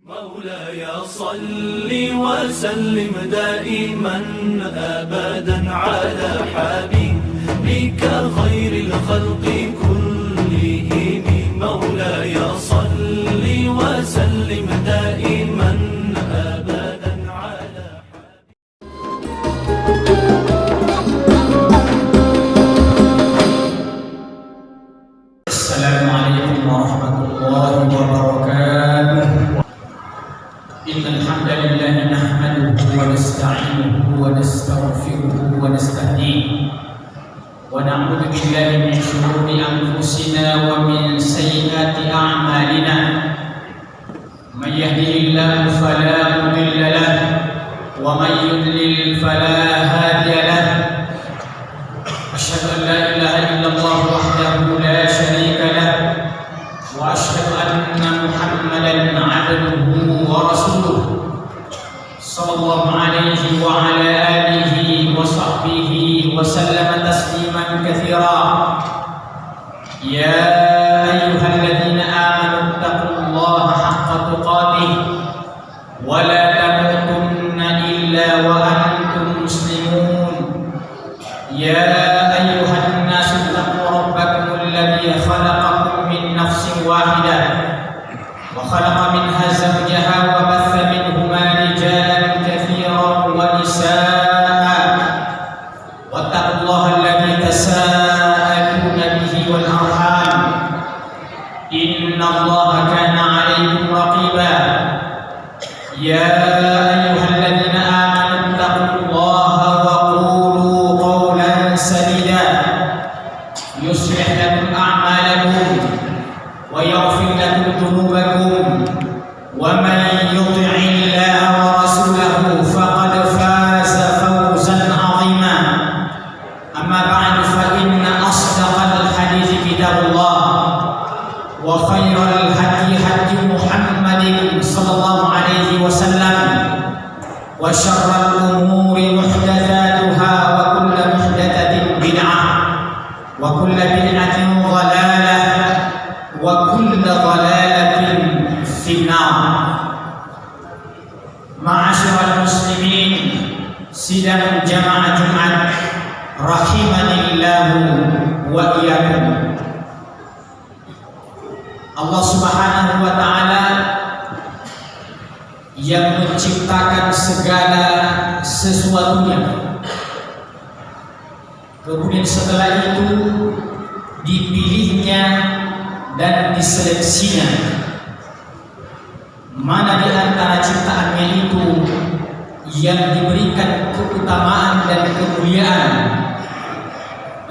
مولاي صل وسلم دائما أبدا على حبيبك خير الخلق كلهم. مولاي صل وسلم دائما أبدا على السلام عليكم ورحمة الله وبركاته. إن الحمد لله نحمده ونستعينه ونستغفره ونستهديه ونعوذ بالله من شرور أنفسنا ومن سيئات أعمالنا. من يهده الله فلا مضل له ومن يضلل فلا هادي له. أشهد أن لا إله إلا الله وحده لا شريك له وأشهد أن محمدا عبده ورسوله صلى الله عليه وعلى آله وصحبه وسلم تسليما كثيرا. يا أيها الذين آمنوا اتقوا الله حق تقاته ولا تموتن إلا وأنتم مسلمون. يا أيها الناس اتقوا ربكم الذي خلقكم من نفس واحدة وخلق منها زوجها وبث منهما رجالا كثيرا ونساء واتقوا الله الذي تساءلون به والأرحام إن الله كان عليكم رقيبا. يا أيها الذين آمنوا اتقوا الله وقولوا قولا سديدا يصلح لكم أعمالكم ويغفر لكم ذنوبكم ومن يطع الله ورسوله فقد فاز فوزا عظيما. أما بعد فإن أصدق الحديث كتاب الله وخير الهدي هدي محمد صلى الله عليه وسلم وشر الأمور محدثاتها وكل محدثة بدعة وكل بدعة ضلالة وكل ضلالة في النار. معاشر المسلمين sidang jamaah Jumat rahimanillahu wa iyyakum. Allah Subhanahu wa taala yang menciptakan segala sesuatunya, kemudian setelah itu dipilihnya dan diseleksinya mana di antara ciptaannya itu yang diberikan keutamaan dan kemuliaan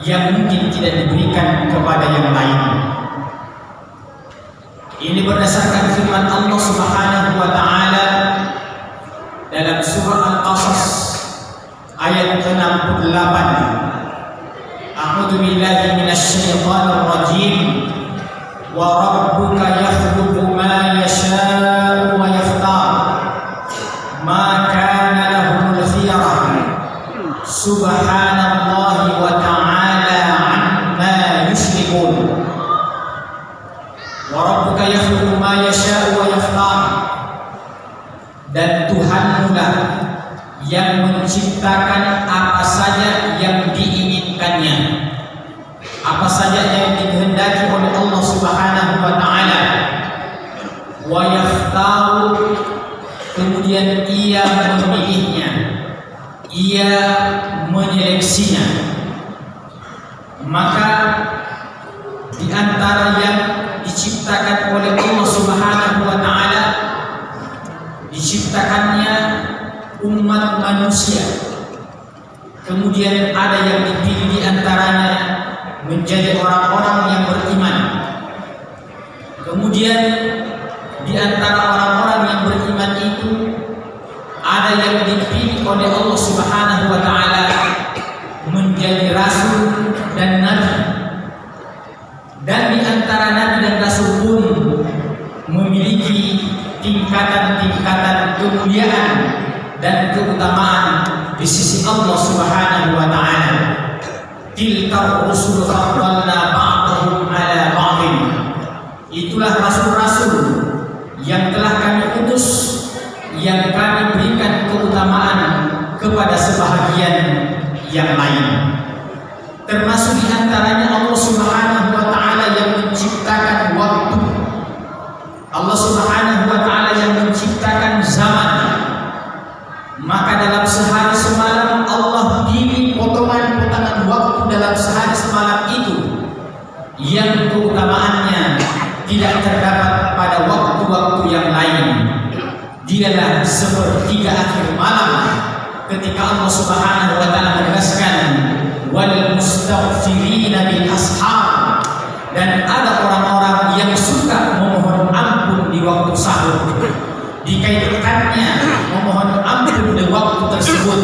yang mungkin tidak diberikan kepada yang lain. Ini berdasarkan firman Allah Subhanahu wa taala dalam surah Al-Qasas ayat 68. A'udzu billahi minasy syaithanir rajim. Wa rabbuka yakhluqu ma yasha'u wa yakhtar. Ma kana lahumul khiyarah. Subhanallahi wa ta'ala amma yusyrikun. Wa rabbuka yakhluqu ma yasha'u wa yakhtar. Dan Tuhanmu lah yang menciptakan apa saja yang diinginkannya, apa saja yang dikehendaki oleh Allah Subhanahu wa taala. Wa yakhtaru, kemudian ia memilihnya, ia menyeleksinya. Maka di antara yang diciptakan oleh Allah Subhanahu wa taala, diciptakannya umat manusia. Kemudian ada yang dipilih di antaranya menjadi orang-orang yang beriman. Kemudian di antara orang-orang yang beriman itu ada yang dipilih oleh Allah Subhanahu wa taala menjadi rasul dan nabi. Dan di antara nabi dan rasul pun memiliki tingkatan-tingkatan kemuliaan dan keutamaan di sisi Allah Subhanahu wa taala. Tilka rusul faddalna ba'dahum ala ba'din. Itulah rasul-rasul yang telah kami utus bonus yang kami berikan keutamaan kepada sebahagian yang lain. Termasuk diantaranya Allah Subhanahu wa Ta'ala yang menciptakan waktu, Allah Subhanahu wa Ta'ala yang menciptakan zaman. Maka dalam sehari semalam Allah pilih potongan-potongan waktu dalam sehari semalam itu yang keutamaannya tidak terdapat pada waktu-waktu yang lain. Dialah sepertiga akhir malam, ketika Allah Subhanahu wa Ta'ala menegaskan wal mustaghfirina bil ashar, dan ada orang-orang yang suka memohon ampun di waktu sahur. Dikaitkannya memohon ampun di waktu tersebut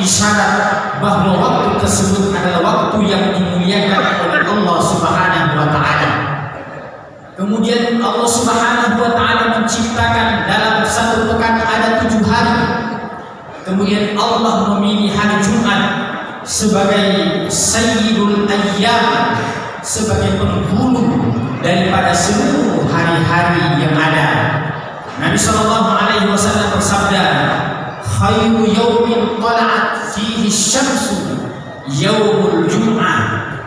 isyarat bahwa waktu tersebut adalah waktu yang dimuliakan oleh Allah Subhanahu wa Ta'ala. Kemudian Allah Subhanahu wa Ta'ala menciptakan dalam satu pekan ada 7 hari. Kemudian Allah memilih hari Jumat sebagai Sayyidul Ayyam, sebagai penghulu daripada seluruh hari-hari yang ada. Nabi sallallahu alaihi wasallam bersabda, khairu yaumin tala'at fihi syamsu yaumul jum'ah,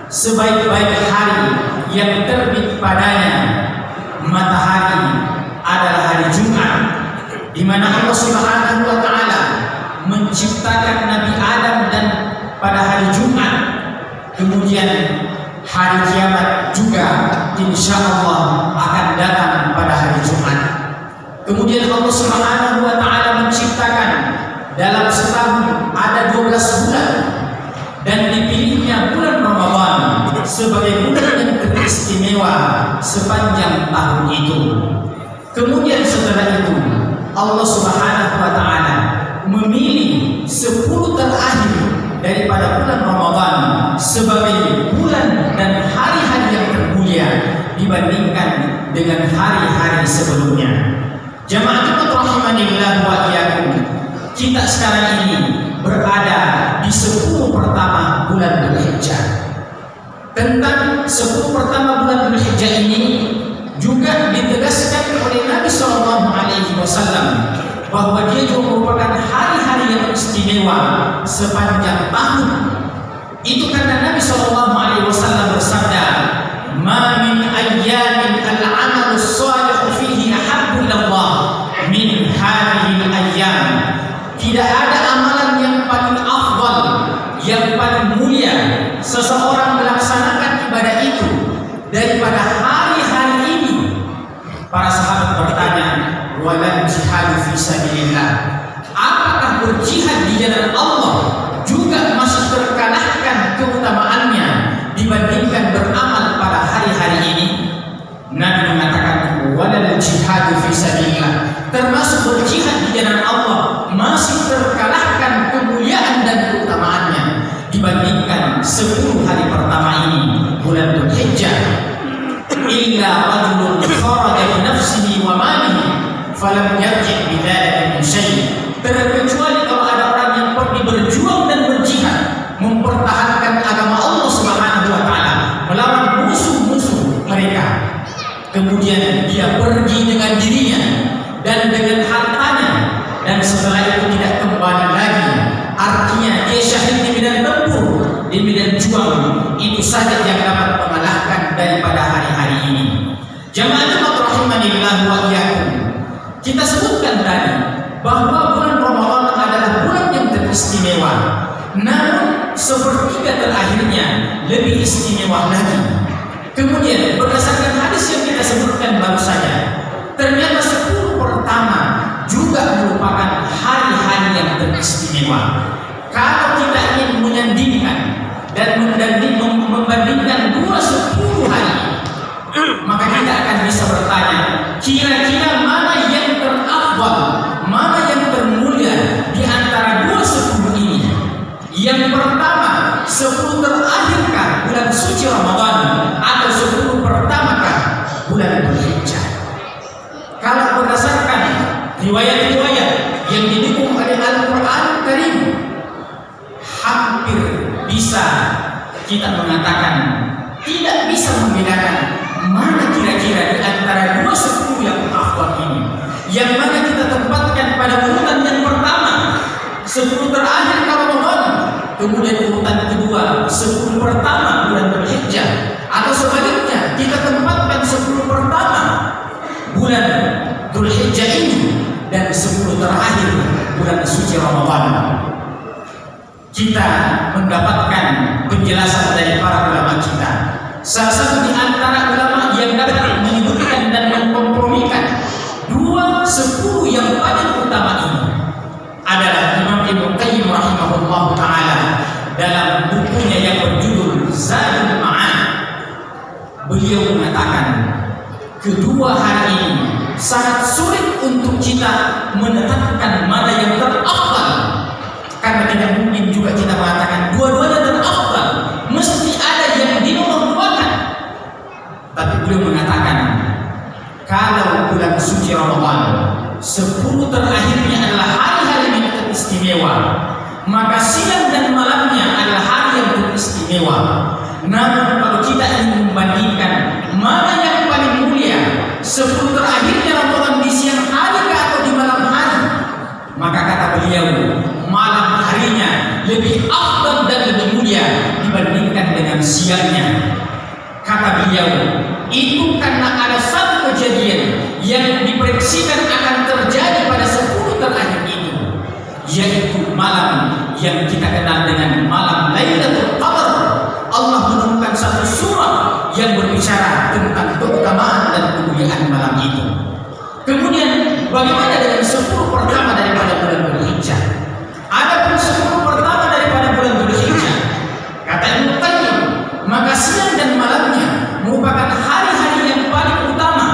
sebaik-baik hari yang terbit padanya matahari adalah hari Jumat, di mana Allah Subhanahu wa Ta'ala menciptakan Nabi Adam dan pada hari Jumat. Kemudian hari kiamat juga insya Allah akan datang pada hari Jumat. Kemudian Allah Subhanahu wa Ta'ala menciptakan dalam setahun ada 12 bulan, dan dipilihnya bulan Ramadan sebagai bulan yang teristimewa sepanjang tahun itu. Kemudian setelah itu Allah Subhanahu wa Ta'ala memilih 10 terakhir daripada bulan Ramadan sebagai bulan dan hari-hari yang termulia dibandingkan dengan hari-hari sebelumnya. Jamaah Jumat rahimanillah wa iyyakum, kita sekarang ini berada di 10 pertama bulan Dzulhijjah. Tentang 10 pertama bulan Dzulhijjah ini juga ditegaskan oleh Nabi sallallahu alaihi wasallam bahwa dia juga merupakan hari-hari yang istimewa sepanjang tahun. Itu karena Nabi sallallahu alaihi wasallam bersabda, "Ma min ayyamin al-'amalu shalihu fihi ahabbu ila Allah min hadhihi al-ayyam." Tidak ada amalan yang paling afdal, yang paling mulia seseorang melaksanakan ibadah itu daripada hari-hari ini. Para sahabat bertanya, "Walal jihad fi sabilillah?" Apakah berjihad di jalan Allah juga masih terkalahkan keutamaannya dibandingkan beramal pada hari-hari ini? Nabi mengatakan, "Walal jihad fi sabilillah." Termasuk berjihad di jalan Allah masih terkalahkan kemuliaan dan keutamaannya dibandingkan 10 hari pertama ini bulan Dzulhijjah. Illa rajulun kharaja bi nafsihi wa malihi falam yarji' bi dzalika min syai'. Terkecuali kalau ada orang yang pergi berjuang dan berjihad mempertahankan agama Allah Subhanahu wa Ta'ala melawan musuh-musuh mereka, kemudian dia pergi dengan dirinya dan dengan hartanya, dan setelah itu tidak kembali lagi, artinya dia syahid di medan tempur, di medan juang. Itu saja yang dapat mengalahkan daripada hari-hari ini. Jamaah Jumat rahimanillah wa iyyakum, kita sebutkan tadi bahwa bulan Ramadan adalah bulan yang teristimewa, namun sepertiga terakhirnya lebih istimewa lagi. Kemudian berdasarkan hadis yang kita sebutkan baru saja, ternyata 10 pertama juga merupakan hari-hari yang teristimewa. Kalau kita ingin menyandingkan dan membandingkan 10 hari, maka kita akan bisa bertanya, kira-kira mana yang terafdal, mana yang termulia di antara 10 ini? Yang pertama, 10 terakhirkah bulan suci Ramadan atau 10 pertamakah bulan Dzulhijjah? Kalau berdasarkan riwayat-riwayat yang didukung oleh Al-Quran Karim, hampir bisa kita mengatakan tidak bisa membedakan mana kira-kira di antara 10 yang afdal ini, yang mana kita 10 terakhir Ramadan, kemudian urutan kedua 10 pertama bulan Dzulhijjah, atau sebaliknya kita tempatkan 10 pertama bulan Dzulhijjah ini dan 10 terakhir bulan suci Ramadan. Kita mendapatkan penjelasan dari para ulama kita. Salah satu di antara ulama yang dapat menyebutkan dan mengkompromikan 10 yang paling utama ini adalah Imam Ibnu Qayyim rahimahullah taala dalam bukunya yang berjudul Zadul Ma'ad. Beliau mengatakan kedua hari ini sangat sulit untuk kita menetapkan mana yang terafdal, karena tidak mungkin juga kita mengatakan dua-duanya terafdal, mesti ada yang dinomorduakan. Tapi beliau mengatakan kalau bulan suci Ramadan 10 terakhirnya adalah hari-hari yang teristimewa, maka siang dan malamnya adalah hari yang teristimewa. Namun kalau kita ingin membandingkan mana yang paling mulia, 10 terakhirnya Ramadan di siang hari atau di malam hari, maka kata beliau malam harinya lebih afdal dan lebih mulia dibandingkan dengan siangnya. Kata beliau itu karena ada satu kejadian yang diprediksikan akan terjadi pada 10 terakhir itu, yaitu malam yang kita kenal dengan malam Lailatul Qadar. Allah menurunkan satu surah yang berbicara tentang keutamaan dan kemuliaan malam itu. Kemudian bagaimana dengan 10 pertama daripada bulan Dzulhijjah? Adapun 10 pertama daripada bulan Dzulhijjah, kata Ibnu Qayyim, maka siang dan malamnya merupakan hari-hari yang paling utama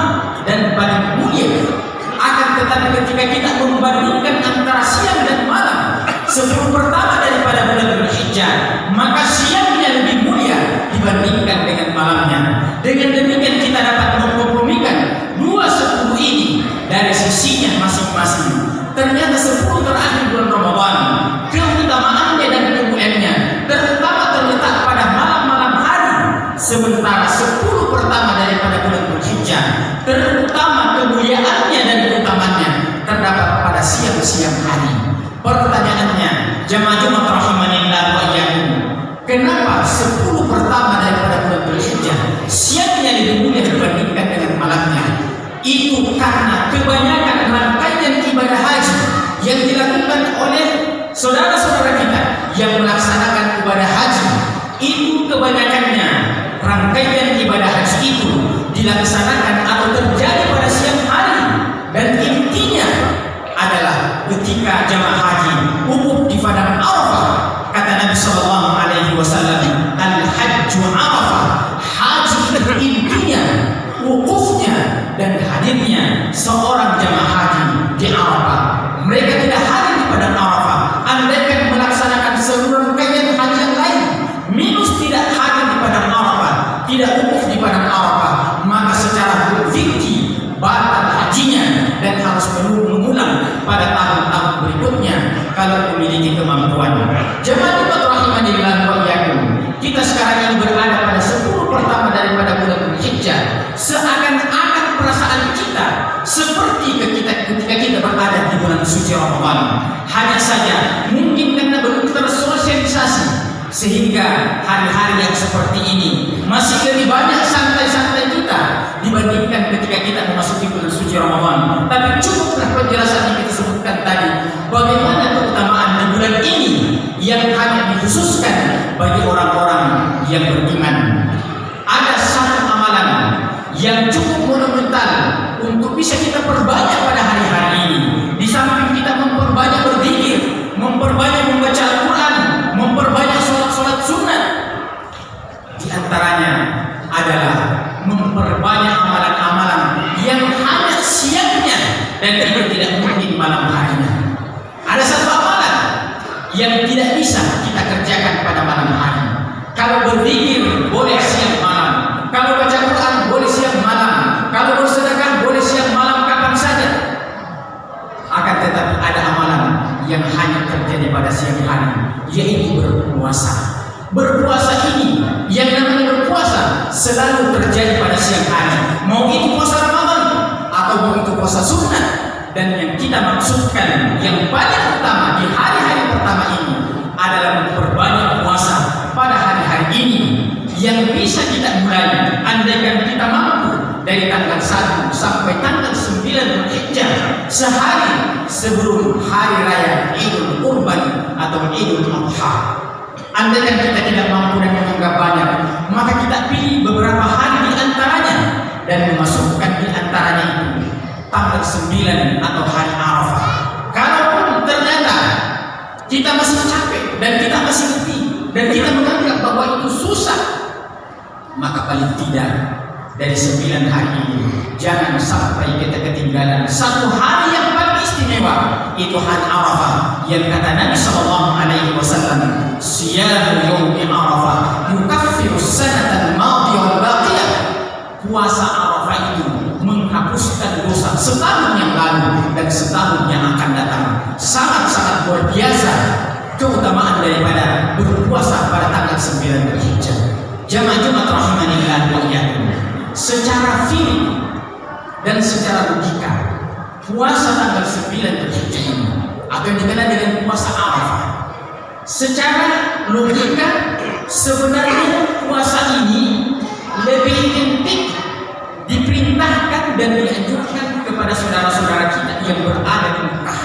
dan paling mulia. Akan tetapi ketika kita membandingkan antara siang dan malam 10 pertama daripada bulan Dzulhijjah, maka siangnya lebih mulia dibandingkan dengan malamnya. Dengan demikian kita dapat mengkompromikan 10 ini dari sisinya masing-masing. Ternyata 10 terakhir bulan Ramadan keutamaannya dan kemuliaannya terutama terletak pada malam-malam hari, sementara 10 pertama daripada bulan Dzulhijjah terutama kemuliaannya dan keutamaannya terdapat pada siang-siang hari. Pertanyaannya, jamaah Jumat rahimanillah wa iyyakum, kenapa 10 pertama daripada bulan Dzulhijjah siangnya lebih mulia dibandingkan dengan malamnya? Itu karena kebanyakan rangkaian ibadah haji yang dilakukan oleh saudara-saudara kita yang melaksanakan ibadah haji, itu kebanyakannya rangkaian ibadah haji itu dilaksanakan atau terjadi pada siang hari, dan intinya adalah ketika jamaah haji wukuf di padang Arafah. Kata Nabi sallallahu alaihi wasallam, al-hajju Arafah, haji itu intinya wukufnya dan hadirnya seorang jamaah haji di Arafah. Mereka tidak hadir di padang Arafah andaikan melaksanakan seluruh rangkaian haji yang lain, minus tidak hadir di padang Arafah, tidak wukuf di padang Arafah, maka secara fikih batal hajinya dan harus mengulang pada tahun-tahun berikutnya kalau memiliki kemampuan. Jemaah Jumat rahimanillah wa iyyakum, kita sekarang ini berada pada 10 pertama daripada bulan Dzulhijjah. Seakan-akan perasaan kita seperti ketika kita berada di bulan suci Ramadan. Hanya saja mungkin karena belum tersosialisasi sehingga hari-hari yang seperti ini masih lebih banyak santai-santai kita dibandingkan ketika kita memasuki bulan suci Ramadan. Tapi cukuplah penjelasan yang kita sebutkan tadi, bagaimana keutamaan di bulan ini yang hanya dikhususkan bagi orang-orang yang beriman. Ada satu amalan yang cukup monumental untuk bisa kita perbanyak pada hari-hari ini. Di samping kita memperbanyak berzikir, memperbanyak membaca Al-Quran, memperbanyak sholat-sholat sunat, di antaranya adalah memperbanyak amalan-amalan yang hanya siangnya dan tidak mungkin malam harinya. Ada satu amalan yang tidak bisa kita kerjakan pada malam hari. Kalau berzikir boleh siang malam, kalau baca Quran boleh siang malam, kalau bersedekah boleh siang malam, kapan saja. Akan tetapi ada amalan yang hanya terjadi pada siang hari, yaitu berpuasa. Berpuasa ini, yang namanya berpuasa selalu terjadi pada siang hari. Mau itu puasa Ramadan atau mau itu puasa sunnah, dan yang kita maksudkan yang paling utama di hari-hari pertama ini adalah memperbanyak puasa pada hari-hari ini yang bisa kita mulai andaikan kita mampu dari tanggal 1 sampai tanggal 9 Dzulhijjah, sehari sebelum hari raya Idul Kurban atau Idul Adha. Andaikan kita tidak mampu dan menganggap banyak, maka kita pilih beberapa hari di antaranya dan memasukkan di antaranya itu tanggal 9 atau hari Arafah. Kalaupun ternyata kita masih capek dan kita masih letih dan kita menganggap bahwa itu susah, maka paling tidak dari 9 hari ini jangan sampai kita ketinggalan satu hari yang paling istimewa, itu hari Arafah, yang kata Nabi sallallahu alaihi wasallam, "Siyamu yaumi Arafah yukaffiru sanata al-madiyah wal baqiyah." Puasa Arafah itu menghapuskan dosa setahun yang lalu dan setahun yang akan datang. Sangat-sangat luar biasa keutamaan daripada berpuasa pada tanggal 9 Dzulhijjah. Jamaah Jumat rahimanillah wa iyyakum. Secara fiqh dan secara logika, puasa tanggal 9 Dzulhijjah ini atau yang dikenal dengan puasa Arafah, secara logika sebenarnya puasa ini lebih identik diperintahkan dan dianjurkan kepada saudara-saudara kita yang berada di Mekah,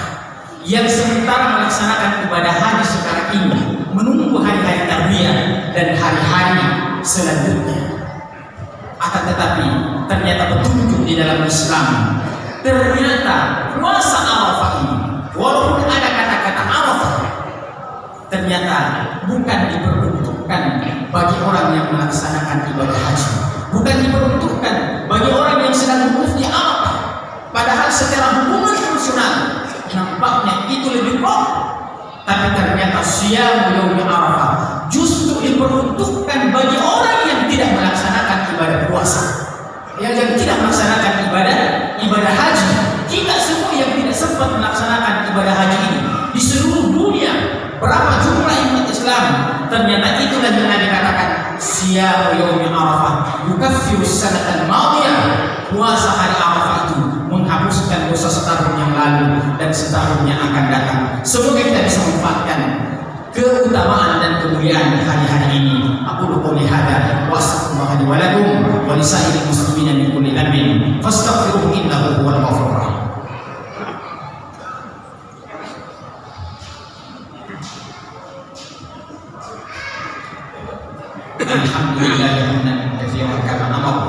yang sementara melaksanakan ibadah haji sekarang ini, menunggu hari-hari tarwiyah dan hari-hari selanjutnya. Akan tetapi ternyata petunjuk di dalam Islam, ternyata puasa Arafah ini, walaupun ada kata-kata Arafah, ternyata bukan diperuntukkan bagi orang yang melaksanakan ibadah haji, bukan diperuntukkan bagi orang yang sedang wukuf di Arafah. Padahal secara hubungan fungsional nampaknya itu lebih kok, tapi ternyata siyamu yaumi Arafah justru diperuntukkan bagi orang yang tidak melaksanakan ibadah puasa, yang tidak melaksanakan ibadah haji. Kita semua yang tidak sempat melaksanakan ibadah haji ini di seluruh dunia, berapa jumlah umat Islam, ternyata itulah yang Nabi katakan, siyamu yaumi Arafah yukaffiru sanata al-madiyah. Puasa hari Arafah itu menghapuskan dosa setahun yang lalu dan setahun yang akan datang. Semoga kita bisa memanfaatkan keutamaan dan kemuliaan hari-hari ini. Aku qouli hadza wa astaghfirullah li wa lakum wa li sa'iril muslimina min kulli dhanbin fastaghfiruhu innahu huwal ghafurur rahim. Alhamdulillahi hamdan katsiran kama amara.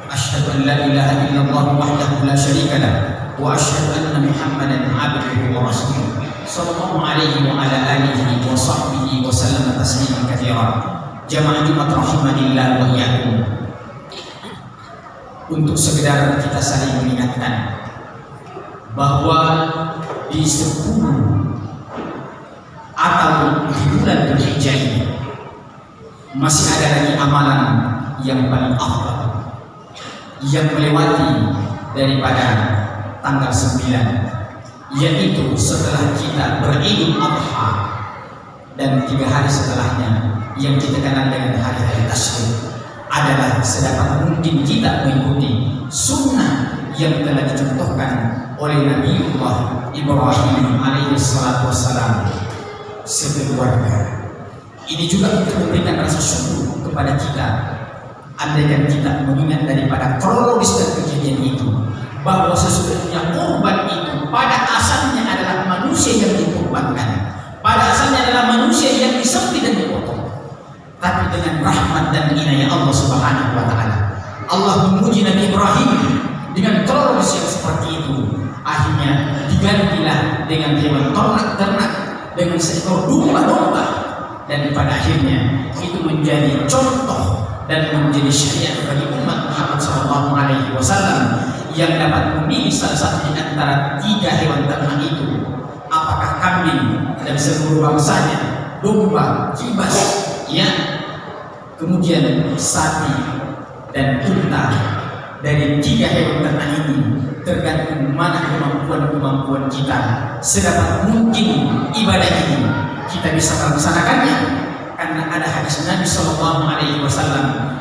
Asyhadu an la ilaha illallah wahdahu la syarika lah wa asyhadu anna Muhammadan abduhu wa rasuluh. Sallallahu alaihi wa ala alihi wa sahbihi wa sallam tasliman katsiran. Jamaah Jumat rahimanillah wa iyyakum. Untuk sekedar kita saling mengingatkan bahwa di 10 atau di bulan Dzulhijjah ini masih ada lagi amalan yang paling afdal, yang melewati daripada tanggal 9, yaitu setelah kita beridul adha dan 3 hari setelahnya yang kita kenal dengan hari-hari tasyrik, adalah sedapat mungkin kita mengikuti sunnah yang telah dicontohkan oleh Nabiullah Ibrahim alaihi salatu wassalam sekeluarga. Ini juga untuk memberikan rasa syukur kepada kita, andaikan kita mengingat daripada kronologis dan kejadian itu, bahwa sesungguhnya kurban itu pada asalnya adalah manusia yang dikurbankan, pada asalnya adalah manusia yang disembelih dan dipotong. Tapi dengan rahmat dan inayah Allah Subhanahu wa taala, Allah memuji Nabi Ibrahim dengan kronologis yang seperti itu. Akhirnya digantilah dengan hewan ternak, dengan seekor domba, dan pada akhirnya itu menjadi contoh dan menjadi syariat bagi umat Muhammad SAW yang dapat memilih salah satu di antara 3 hewan ternak itu, apakah kambing dan seluruh bangsanya, domba, kibas, ya, kemudian sapi dan unta. Dari 3 hewan ternak ini tergantung mana kemampuan kita, sedapat mungkin ibadah ini kita bisa melaksanakannya, karena ada hadis Nabi SAW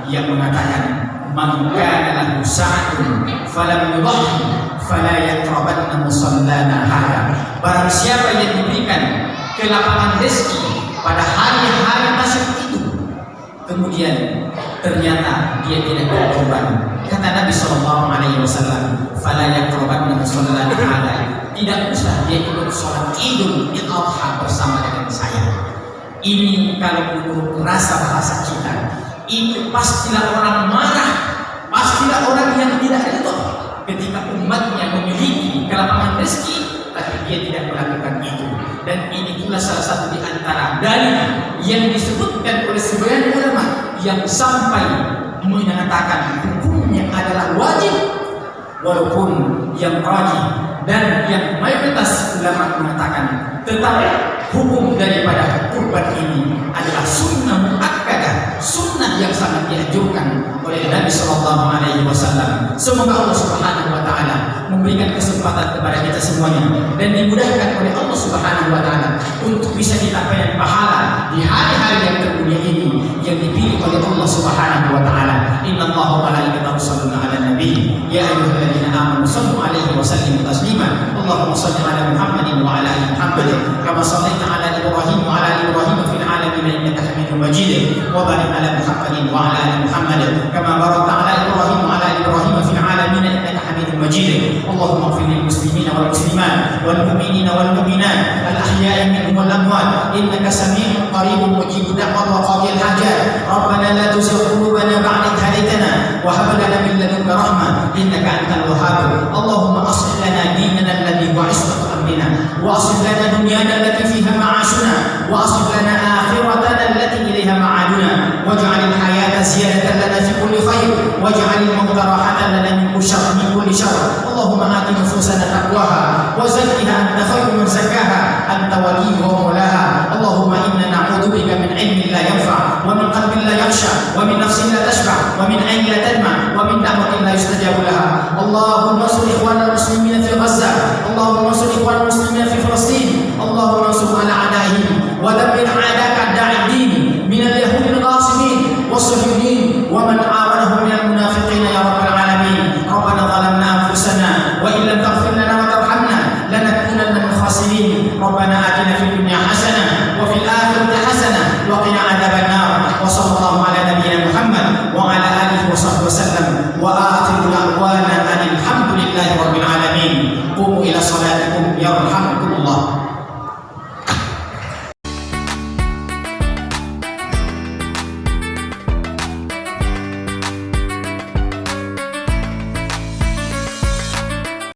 yang mengatakan, man kana lahu sa'atun falam yudhi fala yaqrabanna musallana hada. Barang siapa yang diberikan kelapangan rezeki pada hari-hari tasyrik itu, kemudian ternyata dia tidak berkorban, kata Nabi SAW, fala yaqrabanna musallana hada, tidak usah dia ikut sholat Idul Adha bersama dengan saya. Ini kalau menurut rasa bahasa kita, itu pastilah orang marah, pastilah orang yang tidak ridho ketika umatnya memiliki kelapangan rezeki, tapi dia tidak melakukan itu. Dan ini pula salah satu di antara dalil yang disebutkan oleh sebagian ulama yang sampai menyatakan hukumnya adalah wajib, walaupun yang rajih dan yang mayoritas ulama mengatakan tetap hukum daripada kurban ini adalah sunnah muakkadah, sunnah yang sangat dianjurkan oleh Nabi SAW. Semoga Allah Subhanahu Wa Taala memberikan kesempatan kepada kita semuanya dan dimudahkan oleh Allah Subhanahu Wa Taala untuk bisa didapatkan pahala di hari-hari yang termulia ini yang dipilih oleh Allah Subhanahu Wa Taala. Inna Allaha wa malaikatahu yusholluna 'alan nabi ya ayyuhalladzina amanu shallu 'alaihi wa sallimu taslima. Allahumma shalli 'ala Muhammadin wa 'ala ali Muhammad kama shallaita 'ala Ibrahim wa 'ala ali Ibrahim fil 'alamin innaka Hamidum Majid. Wa barik 'ala Muhammadin wa 'ala ali Muhammad kama barakta 'ala Ibrahim wa 'ala ali Ibrahim fil 'alamin innaka Hamidum Majid. Allahumma ighfir lil muslimina wal muslimat wal mu'minina wal mu'minat al ahya'i minhum wal amwat innaka samii'un qaribun mujibud da'wat wa qadiyal hajat. Rabbana la tuzigh qulubana ba'da idh hadaytana wa hab lana min ladunka rahmah innaka antal wahhab. Allahumma aslih lana dinana alladhi huwa 'ismatu amrina wa aslih lana dunyana allati fiha ma'ashuna wa aslih lana akhiratana allati ilayha ma'aduna waj'al al-hayata ziyadatan lana fi kulli khair waj'al al-mauta rahatan lana min kulli syarr. Allahumma ati nufusana taqwaha wa zakkiha anta khairu man zakkaha anta waliyuha wa mawlaha. Allahumma inna na'udzu bika min 'ilmin la yanfa' wa min qalbin la yakhsha wa min nafsin la tashba' wa min 'aynin la tadma wa min da'watin la yustajabu laha. Allahumma ansur ikhwana muslimina fi Gaza, Allahumma ansur ikhwana muslimina fi Palestin, Allahumma ansur ala a'daihim wa dammir a'daka ad-da'in min al-yahudi al-ghasimin was-sahibin wa man awanahum min al-munafiqin ya rabbal alamin. Rabbana zalamna anfusana wa in lam taghfir lana wa tarhamna lanakunanna minal khasirin. Rabbana atina fid dunya hasanah wa fil akhirati hasanah wa qina adzaban nar. Wa sallallahu ala nabiyyina Muhammad wa ala alihi wa sahbihi wasallam wa akhiru da'wana alhamdulillahi rabbil alamin. Qumu ila salatikum yarhamkumullah.